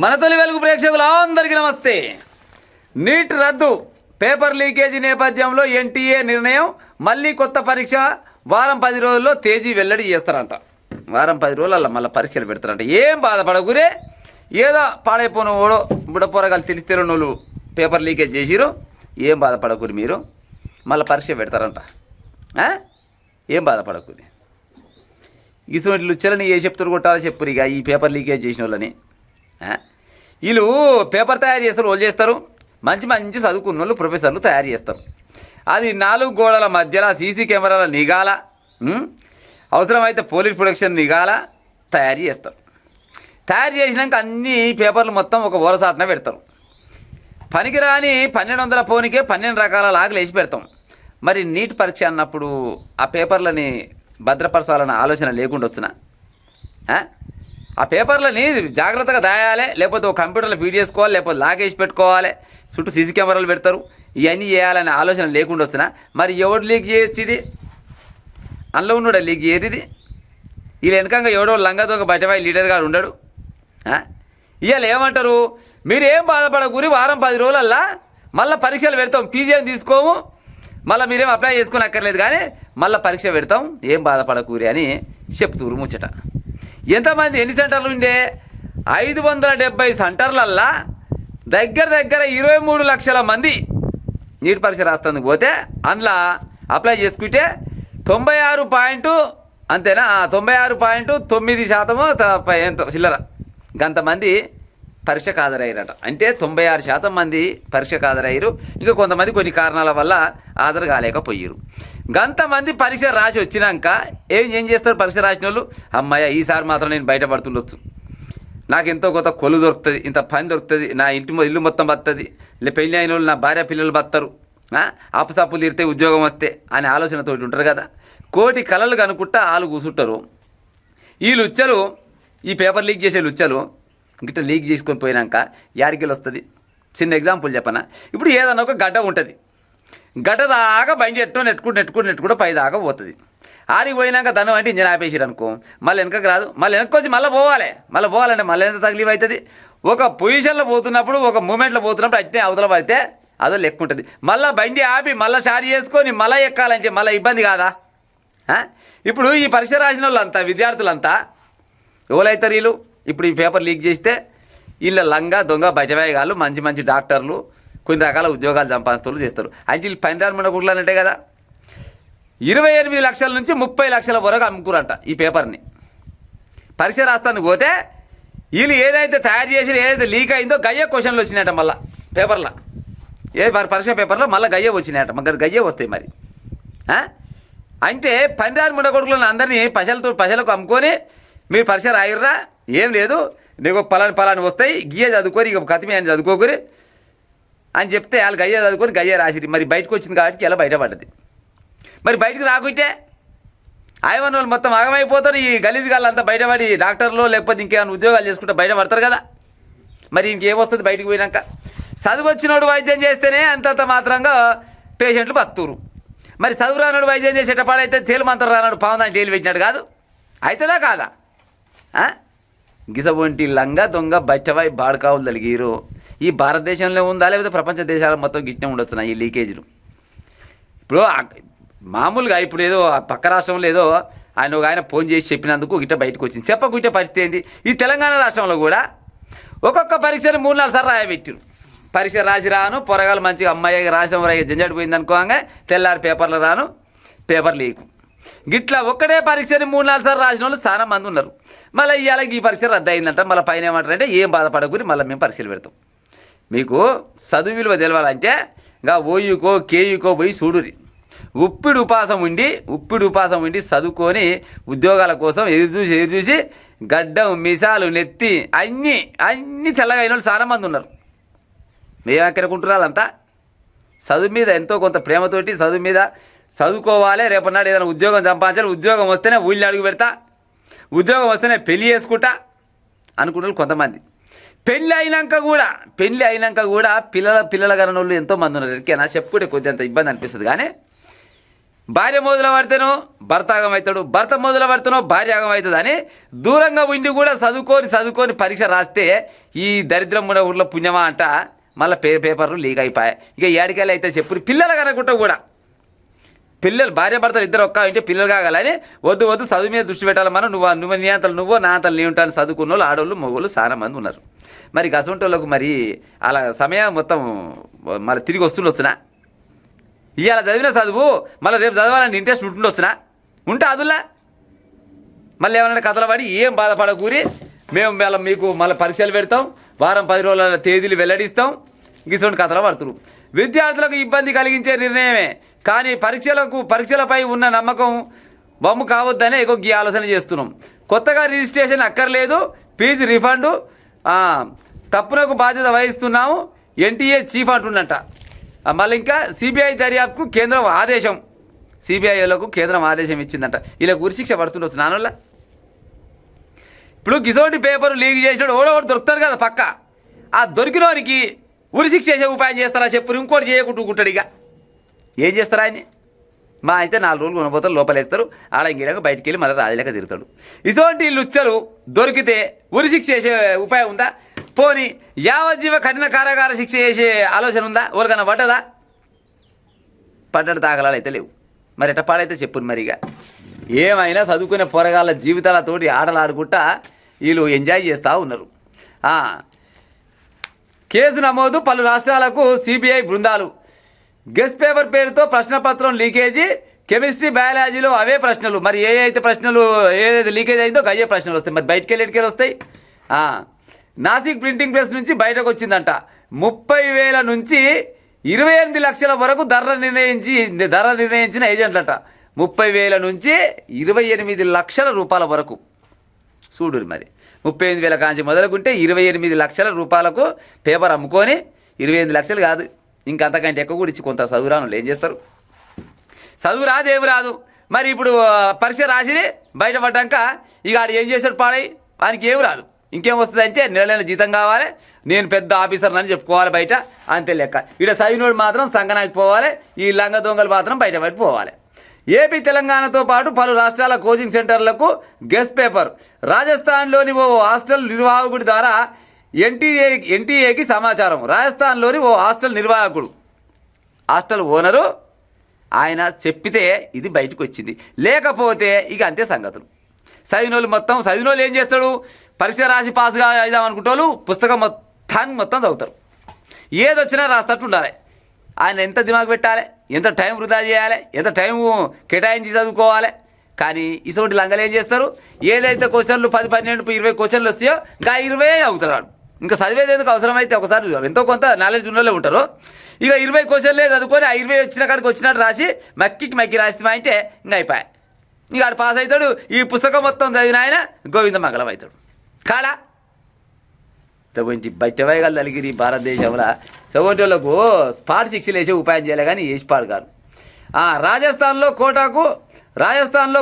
మన తొలి వెలుగు ప్రేక్షకులు అందరికీ నమస్తే. నీట్ రద్దు పేపర్ లీకేజీ నేపథ్యంలో ఎన్టీఏ నిర్ణయం. మళ్ళీ కొత్త పరీక్ష వారం 10 రోజుల్లో తేదీ వెల్లడి చేస్తారంట. వారం 10 రోజులలో మళ్ళీ పరీక్షలు పెడతారంట. ఏం బాధపడకురే, ఏదో పాడైపోయిన ఓడో బుడపోరగాలు తెలిస్తే వాళ్ళు పేపర్ లీకేజ్ చేసిరు. ఏం బాధపడకురి, మీరు మళ్ళీ పరీక్ష పెడతారంట. ఏం బాధపడకురి. ఇటువంటి లుచ్చలని ఏ చెప్తారు కొట్టాలో చెప్పురు. ఇక ఈ పేపర్ లీకేజ్ చేసిన వాళ్ళని వీళ్ళు పేపర్ తయారు చేస్తారు, వాళ్ళు చేస్తారు. మంచి మంచి చదువుకున్న వాళ్ళు ప్రొఫెసర్లు తయారు చేస్తారు. అది 4 గోడల మధ్యలో సీసీ కెమెరాల నిఘాల, అవసరమైతే పోలీస్ ప్రొటెక్షన్ నిఘాల తయారు చేస్తారు. తయారు చేసినాక అన్ని పేపర్లు మొత్తం ఒక ఓరసాటన పెడతారు. పనికిరాని 1200 ఫోన్కే 12 రకాల లాగులు వేసి పెడతాం. మరి నీట్ పరీక్ష అన్నప్పుడు ఆ పేపర్లని భద్రపరచాలన్న ఆలోచన లేకుండా వచ్చినా ఆ పేపర్లని జాగ్రత్తగా దాయాలి, లేకపోతే ఒక కంప్యూటర్లో ఫీడ్ చేసుకోవాలి, లేకపోతే లాగేసి పెట్టుకోవాలి, చుట్టూ సీసీ కెమెరాలు పెడతారు. ఇవన్నీ చేయాలనే ఆలోచన లేకుండా వచ్చినా మరి ఎవడు లీక్ చేయొచ్చు? ఇది అందులో ఉన్నాడు లీక్ చేయరు. ఇది వీళ్ళు వెనకంగా ఎవడో లంగదొంగ బయటవాయి లీడర్ గారు ఉండడు. ఇవాళ ఏమంటారు, మీరేం బాధపడకూరి, వారం 10 రోజులల్లా మళ్ళీ పరీక్షలు పెడతాం, పీజీఎం తీసుకోము, మళ్ళీ మీరేం అప్లై చేసుకుని అక్కర్లేదు కానీ మళ్ళీ పరీక్ష పెడతాం, ఏం బాధపడకూరి అని చెప్తూరు ముచ్చట. ఎంతమంది ఎన్ని సెంటర్లు ఉండే? 570 సెంటర్లల్లా దగ్గర 23 లక్షల మంది నీట్ పరీక్ష రాస్తుంది పోతే అందులో అప్లై చేసుకుంటే 96 అంతేనా, 96.9% ఎంతో చిల్లర గంతమంది పరీక్షకు హాజరయ్యారట. అంటే 96% మంది పరీక్షకు హాజరయ్యారు. ఇంకా కొంతమంది కొన్ని కారణాల వల్ల హాజరు కాలేకపోయారు. గంతమంది పరీక్ష రాసి వచ్చినాక ఏం చేస్తారు? పరీక్ష రాసిన వాళ్ళు, అమ్మాయ ఈసారి మాత్రం నేను బయటపడుతుండొచ్చు, నాకు ఎంతో కొంత కొలు దొరుకుతుంది, ఇంత పని దొరుకుతుంది, నా ఇల్లు మొత్తం బతుంది, పెళ్ళి అయిన వాళ్ళు నా భార్య పిల్లలు బతారు, అప్పుసప్పులు తీరితే ఉద్యోగం వస్తే అనే ఆలోచనతో ఉంటారు కదా. కోటి కళలు కనుక్కుంటా వాళ్ళు కూర్చుంటారు. ఈ లుచ్చలు, ఈ పేపర్ లీక్ చేసే లుచ్చలు గిట్ట లీక్ చేసుకొని పోయినాక యాడికెళ్ళి వస్తుంది? చిన్న ఎగ్జాంపుల్ చెప్పనా. ఇప్పుడు ఏదన్నా ఒక గడ్డ ఉంటుంది, గడ్డ దాకా బండి నెట్టుకుంటూ పై దాకా పోతుంది. ఆడికి పోయినాక దండం అంటే ఇంజన్ ఆపేసారు అనుకో, మళ్ళీ వెనకకు రాదు, మళ్ళీ వెనక్కి వచ్చి మళ్ళీ పోవాలంటే మళ్ళీ ఎంత తగిలివి అవుతుంది. ఒక పొజిషన్లో పోతున్నప్పుడు, ఒక మూమెంట్లో పోతున్నప్పుడు అట్నే అవతల పడితే అదో లెక్క ఉంటుంది. మళ్ళీ బండి ఆపి మళ్ళీ స్టార్ట్ చేసుకొని మళ్ళీ ఎక్కాలంటే మళ్ళీ ఇబ్బంది కాదా? ఇప్పుడు ఈ పరీక్ష రాసిన వాళ్ళంతా విద్యార్థులంతా ఎవరైతారు? వీళ్ళు ఇప్పుడు ఈ పేపర్ లీక్ చేస్తే వీళ్ళ లంగా దొంగ బయటవేయగాళ్ళు, మంచి మంచి డాక్టర్లు, కొన్ని రకాల ఉద్యోగాలు సంపాదిస్తూ చేస్తారు. అంటే వీళ్ళు పనిరాని మన గుడ్లనంటే కదా 28 లక్షల నుంచి 30 లక్షల వరకు అమ్ముకురంట ఈ పేపర్ని. పరీక్ష రాస్తానికి పోతే వీళ్ళు ఏదైతే తయారు చేసి ఏదైతే లీక్ అయిందో గయ్యే క్వశ్చన్లు వచ్చినాయట. మళ్ళీ పేపర్లో పరీక్ష పేపర్లో మళ్ళీ గయ్యే వచ్చినాయట. మరి గయ్యే వస్తాయి మరి. అంటే పనిరాని ముండకొడుకులను అందరినీ పశలకు అమ్ముకొని మీరు పరీక్ష రాయిర్రా, ఏం లేదు, నీకు పలాని వస్తాయి, గియ్య చదువుకొని ఇక కతిమే అని చదువుకోకరి అని చెప్తే వాళ్ళు గయ్య చదువుకొని గయ్య రాసిరి. మరి బయటకు వచ్చింది కాబట్టి ఇలా బయటపడ్డది. మరి బయటకు రాకుంటే ఆయవన్న వాళ్ళు మొత్తం ఆగమైపోతారు. ఈ గలీజ్ గాళ్ళంతా బయటపడి డాక్టర్లు లేకపోతే ఇంకేమైనా ఉద్యోగాలు చేసుకుంటే బయటపడతారు కదా. మరి ఇంకేమొస్తుంది బయటకు పోయినాక? చదువు వచ్చినోడు వైద్యం చేస్తేనే అంతంత మాత్రంగా పేషెంట్లు బతుకురు. మరి చదువు రానోడు వైద్యం చేసేటపాడైతే తేలుమంతరం రానాడు పావుదాన్ని తేలి పెట్టినట్టు కాదు. అవుతుందా కాదా? గిసబొంటి లంగా దొంగ బచ్చవాయి బాడకావులు తలిగిరు. ఈ భారతదేశంలో ఉందా లేకపోతే ప్రపంచ దేశాల మొత్తం గిట్టే ఉండొచ్చున్నా ఈ లీకేజీలు. ఇప్పుడు మామూలుగా ఇప్పుడు ఏదో పక్క రాష్ట్రంలో ఏదో ఆయన ఫోన్ చేసి చెప్పినందుకు గిట్ట బయటకు వచ్చింది. చెప్పకుంటే పరిస్థితి ఏంటి? ఈ తెలంగాణ రాష్ట్రంలో కూడా ఒక్కొక్క పరీక్షని 3-4 సార్లు రాయబెట్టారు. పరీక్ష రాసి రాను పొరగాలు మంచిగా అమ్మాయి రాసిన జంజాటు పోయింది అనుకోగా తెల్లారి పేపర్లు రాను, పేపర్ లీకు. గిట్లా ఒక్కడే పరీక్షని 3-4 సార్లు రాసిన వాళ్ళు చాలా మంది ఉన్నారు. మళ్ళీ ఇవాళ ఈ పరీక్ష రద్దు అయిందంట. మళ్ళీ పైన ఏమంటారంటే ఏం బాధపడకూరి, మళ్ళీ మేము పరీక్షలు పెడతాం. మీకు చదువు విలువ తెలవాలంటే ఇంకా ఓయూకో కేయూకో పోయి చూడురి. ఉప్పిడి ఉపాసం ఉండి చదువుకొని ఉద్యోగాల కోసం ఎదురు చూసి గడ్డం మిసాలు నెత్తి అన్నీ తెల్లగా అయిన వాళ్ళు చాలా మంది ఉన్నారు. మేము ఎక్కడికుంటున్నారు అంతా చదువు మీద ఎంతో కొంత ప్రేమతోటి చదువు మీద చదువుకోవాలి, రేపన్నాడు ఏదైనా ఉద్యోగం సంపాదించాలి, ఉద్యోగం వస్తేనే ఊళ్ళో అడుగు పెడతా, ఉద్యోగం వస్తేనే పెళ్ళి చేసుకుంటా అనుకుంటారు కొంతమంది. పెళ్ళి అయినాక కూడా పిల్లల కనోళ్ళు ఎంతోమంది ఉన్నారు. ఎరికేనా చెప్పుకుంటే కొద్దిగా అంత ఇబ్బంది అనిపిస్తుంది. కానీ భార్య మొదలు పడితేనో భర్త ఆగమవుతాడు, భర్త మొదలు పడితేనో భార్య ఆగమవుతుంది అని దూరంగా ఉండి కూడా చదువుకొని పరీక్ష రాస్తే ఈ దరిద్రం ఉన్న ఊళ్ళో పుణ్యమా అంట మళ్ళీ పేపర్లు లీక్ అయిపోయాయి. ఇక ఏడికెళ్ళి అయితే చెప్పు పిల్లలు కనుకుంటా కూడా పిల్లలు భార్య భర్తలు ఇద్దరు ఒక్క ఇంటే పిల్లలు కాగాలని వద్దు చదువు మీద దృష్టి పెట్టాలి. మనం నువ్వు నీ అంతలు నువ్వో నా అంతలు నీ ఉంటాను చదువుకున్న వాళ్ళు ఆడవాళ్ళు మగవాళ్ళు చాలా మంది ఉన్నారు. మరి గసంటోళ్ళకు మరి అలా సమయం మొత్తం మళ్ళీ తిరిగి వస్తుండొచ్చునా? ఇవాళ చదివిన చదువు మళ్ళీ రేపు చదవాలని ఇంట్రెస్ట్ ఉంటుండొచ్చునా? ఉంటే అదుల్లా మళ్ళీ ఏమన్నా కథలు పడి ఏం బాధపడకూరి మేము మళ్ళీ మీకు మళ్ళీ పరీక్షలు పెడతాం, వారం 10 రోజుల తేదీలు వెల్లడిస్తాం. ఇటువంటి కథలు పడుతున్నారు. విద్యార్థులకు ఇబ్బంది కలిగించే నిర్ణయమే కానీ పరీక్షలపై ఉన్న నమ్మకం బొమ్ము కావద్దనే ఈ ఆలోచన చేస్తున్నాం. కొత్తగా రిజిస్ట్రేషన్ అక్కర్లేదు, ఫీజు రిఫండ్ తప్పునకు బాధ్యత వహిస్తున్నాము ఎన్టీఏ చీఫ్ అంటున్నట్ట. మళ్ళీ ఇంకా సిబిఐ దర్యాప్తుకు కేంద్రం ఆదేశం, సిబిఐలకు కేంద్రం ఆదేశం ఇచ్చిందంట. ఇలా ఉరిశిక్ష పడుతుండొచ్చు నాన్నోళ్ళ. ఇప్పుడు గిసోటి పేపర్ లీక్ చేసినాడు ఓడోడు దొరుకుతాడు కదా పక్క, ఆ దొరికినోనికి ఉరిశిక్ష చేసే ఉపాయం చేస్తారా చెప్పు? ఇంకోటి చేయకుంటుకుంటాడు. ఇక ఏం చేస్తారా ఆయన? మా అయితే 4 రోజులు కొనపోతారు, లోపలేస్తారు, ఆడంగిడక బయటికి వెళ్ళి మళ్ళీ రాజులేక తిరుగుతాడు. ఇటువంటి లుచ్చలు దొరికితే ఉరిశిక్ష చేసే ఉపాయం ఉందా? పోని యావజ్జీవ కఠిన కారాగార శిక్ష చేసే ఆలోచన ఉందా? ఎవరికైనా పడ్డదా? పడ్డడు దాఖలాలు అయితే లేవు. మరి ఎట్ట పాడైతే చెప్పును. మరిగా ఏమైనా చదువుకునే పోరగాళ్ళ జీవితాలతోటి ఆటలాడుకుంటా వీళ్ళు ఎంజాయ్ చేస్తూ ఉన్నారు. కేసు నమోదు పలు రాష్ట్రాలకు సిబిఐ బృందాలు. గెస్ట్ పేపర్ పేరుతో ప్రశ్నపత్రం లీకేజీ, కెమిస్ట్రీ బయాలజీలో అవే ప్రశ్నలు. మరి ఏదైతే ప్రశ్నలు ఏదైతే లీకేజ్ అయిందో అయ్యే ప్రశ్నలు వస్తాయి. మరి బయటికి వెళ్ళి వస్తాయి. నాసిక్ ప్రింటింగ్ ప్రెస్ నుంచి బయటకు వచ్చిందంట 30,000 నుంచి 28 లక్షల వరకు ధర నిర్ణయించిన ఏజెంట్లట. 30,000 నుంచి 28 లక్షల రూపాయల వరకు చూడురు. మరి 38,000 కాంచి మొదలుకుంటే 28 లక్షల రూపాయలకు పేపర్ అమ్ముకొని 28 లక్షలు కాదు ఇంకంతకంటే ఎక్కువ కూడా ఇచ్చి కొంత చదువు రాను ఏం చేస్తారు? చదువు రాదు ఏమి రాదు. మరి ఇప్పుడు పరీక్ష రాసి బయటపడ్డాక ఇక ఆడు ఏం చేశాడు పాడై వానికి ఏమి రాదు. ఇంకేం వస్తుంది అంటే నెల జీతం కావాలి, నేను పెద్ద ఆఫీసర్ అని చెప్పుకోవాలి బయట, అంతే లెక్క. ఇక్కడ చదివినోడు మాత్రం సంగనాకి పోవాలి, ఈ లంగ దొంగలు మాత్రం బయట పోవాలి. ఏపీ తెలంగాణతో పాటు పలు రాష్ట్రాల కోచింగ్ సెంటర్లకు గెస్ట్ పేపర్. రాజస్థాన్లోని ఓ హాస్టల్ నిర్వాహకుడి ద్వారా ఎన్టీఏకి సమాచారం. రాజస్థాన్లోని ఓ హాస్టల్ నిర్వాహకుడు, హాస్టల్ ఓనరు ఆయన చెప్పితే ఇది బయటకు వచ్చింది. లేకపోతే ఇక అంతే సంగతులు. చదివినోళ్ళు ఏం చేస్తాడు? పరీక్ష రాసి పాస్గా అయిదాం అనుకుంటోళ్ళు పుస్తకం మొత్తం చదువుతారు. ఏదొచ్చినా రాస్తట్టు ఉండాలి. ఆయన ఎంత దిమాగ్ పెట్టాలి, ఎంత టైం వృధా చేయాలి, ఎంత టైం కేటాయించి చదువుకోవాలి. కానీ ఇటువంటి లంగలు ఏం చేస్తారు? ఏదైతే క్వశ్చన్లు 10, 12, 20 క్వశ్చన్లు వస్తాయో ఇంకా 20 చదువుతాడు. ఇంకా చదివేది ఎందుకు? అవసరమైతే ఒకసారి ఎంతో కొంత నాలెడ్జ్ ఉన్నోళ్ళే ఉంటారు. ఇక 20 క్వశ్చన్లే చదువుకొని ఆ 20 వచ్చిన కాడికి వచ్చినట్టు రాసి మక్కి రాస్తే అంటే ఇంకా అయిపోయాయి. ఇంకా ఆడు పాస్ అవుతాడు. ఈ పుస్తకం మొత్తం చదివిన ఆయన గోవింద మంగళం అవుతాడు. కాడా బయటవేయగల తలిగిరి భారతదేశంలో చదువుటోళ్లకు స్పాట్ శిక్షలు వేసే ఉపాయం చేయలే కానీ వేసిపాడు కాదు. రాజస్థాన్లో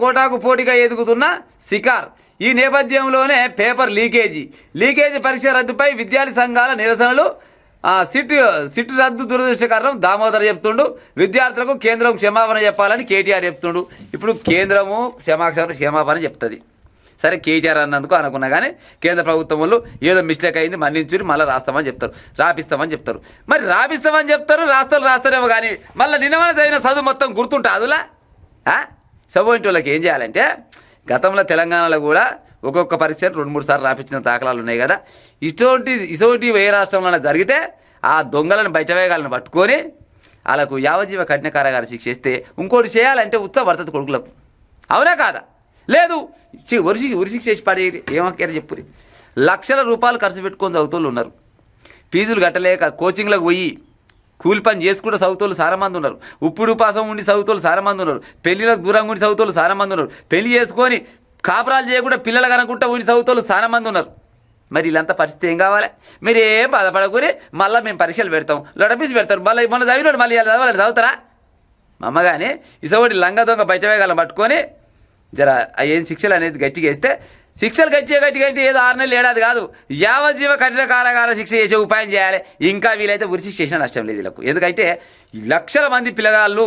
కోటాకు పోటీగా ఎదుగుతున్న శికార్. ఈ నేపథ్యంలోనే పేపర్ లీకేజీ పరీక్ష రద్దుపై విద్యార్థి సంఘాల నిరసనలు. సిట్ రద్దు దురదృష్టకరం దామోదర్ చెప్తుండు. విద్యార్థులకు కేంద్రం క్షమాపణ చెప్పాలని కేటీఆర్ చెప్తుండు. ఇప్పుడు కేంద్రము క్షమాపణ చెప్తుంది. సరే కేటీఆర్ అన్నందుకు అనుకున్నా కానీ కేంద్ర ప్రభుత్వం వాళ్ళు ఏదో మిస్టేక్ అయింది మన్నించుని మళ్ళీ రాపిస్తామని చెప్తారు. మరి రాపిస్తామని చెప్తారు, రాస్తారేమో కానీ మళ్ళీ నిన్నమన చదివిన చదువు మొత్తం గుర్తుంటా అదులా. చదువుంటి వాళ్ళకి ఏం చేయాలంటే గతంలో తెలంగాణలో కూడా ఒక్కొక్క పరీక్షను 2-3 సార్లు రాపించిన దాఖలాలు ఉన్నాయి కదా. ఇటువంటి ఏ రాష్ట్రంలో జరిగితే ఆ దొంగలను బయటవేగాలను పట్టుకొని వాళ్ళకు యావజ్జీవ కఠిన కారాగార శిక్ష ఇస్తే ఇంకోటి చేయాలంటే ఉత్సాహపడుతుంది కొడుకులకు. అవునా కాదా? లేదు ఉరిశిక్ష చేసి పడేది ఏమక్కారు చెప్పురి. లక్షల రూపాయలు ఖర్చు పెట్టుకొని చదువుతోళ్ళు ఉన్నారు. ఫీజులు కట్టలేక కోచింగ్లకు పోయి కూలి పని చేసుకుంటే చదువుతోళ్ళు చాలా మంది ఉన్నారు. ఉప్పుడు పాసం ఉండి చదువుతోళ్ళు చాలా మంది ఉన్నారు. పెళ్లిలకు దూరంగా ఉండి చదువుతోళ్ళు చాలా మంది ఉన్నారు. పెళ్లి చేసుకొని కాపురాలు చేయకుండా పిల్లలు కనుకుంటా ఉండి చదువుతోళ్ళు చాలా మంది ఉన్నారు. మరి వీళ్ళంతా పరిస్థితి ఏం కావాలి? మీరు ఏం బాధపడకూరి మళ్ళీ మేము పరీక్షలు పెడతాం, లొడపీసి పెడతారు. మళ్ళీ మొన్న చదివినాడు మళ్ళీ ఇలా చదవాలని చదువుతారా? మా అమ్మగాని ఇసోటి లంగ దొంగ బయటవేగాలను పట్టుకొని జర ఏం శిక్షలు అనేది గట్టిగా వేస్తే శిక్షలు గట్టి ఏదో 6 నెలలు ఏడాది కాదు, యావజ్జీవ కఠిన కారాగార శిక్ష చేసే ఉపాయం చేయాలి. ఇంకా వీలైతే ఉరి శిక్ష చేసిన నష్టం లేదు వీళ్ళకు. ఎందుకంటే లక్షల మంది పిల్లగాళ్ళు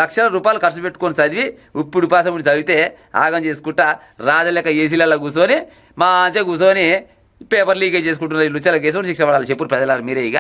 లక్షల రూపాయలు ఖర్చు పెట్టుకొని చదివి ఉప్పుడు పాసముడి చదివితే ఆగం చేసుకుంటా రాజలెక్క ఏసీలలో కూర్చొని మంచిగా కూర్చొని పేపర్ లీకేజ్ చేసుకుంటున్నారు. లుచ్చల కేసు శిక్ష పడాలి. చెప్పుడు ప్రజలు మీరే ఇక.